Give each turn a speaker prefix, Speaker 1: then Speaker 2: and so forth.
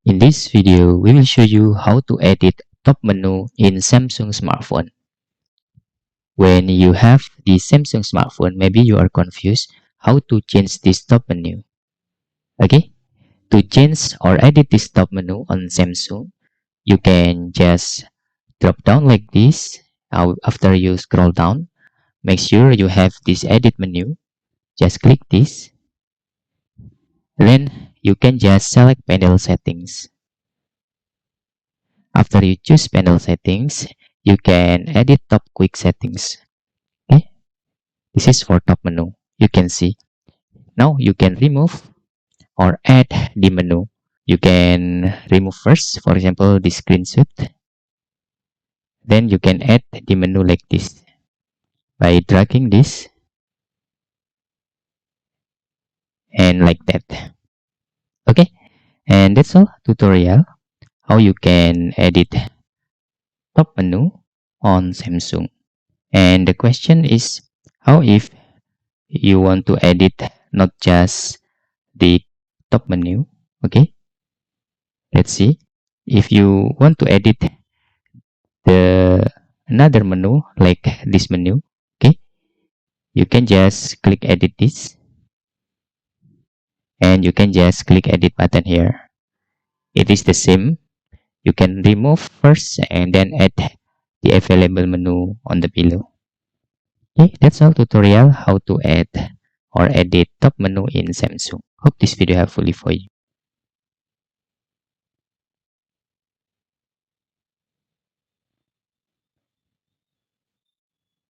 Speaker 1: In this video, we will show you how to edit top menu in Samsung smartphone. When you have the Samsung smartphone, maybe you are confused how to change this top menu. Okay, to change or edit this top menu on Samsung, you can just drop down like this. After you scroll down, make sure you have this edit menu. Just click this. Then you can just select panel settings. After you choose panel settings, you can edit top quick settings. Okay, this is for top menu. You can see. Now you can remove or add the menu. You can remove first, for example, the screenshot. Then you can add the menu like this by dragging this and like that. Okay, and that's all tutorial how you can edit top menu on Samsung. And the question is, how if you want to edit not just the top menu? Okay, let's see. If you want to edit the another menu like this menu, okay, you can just click edit this and you can just click edit button here. It is the same. You can remove first and then add the available menu on the below. Okay, that's all tutorial how to add or edit top menu in Samsung. Hope this video helpful for you.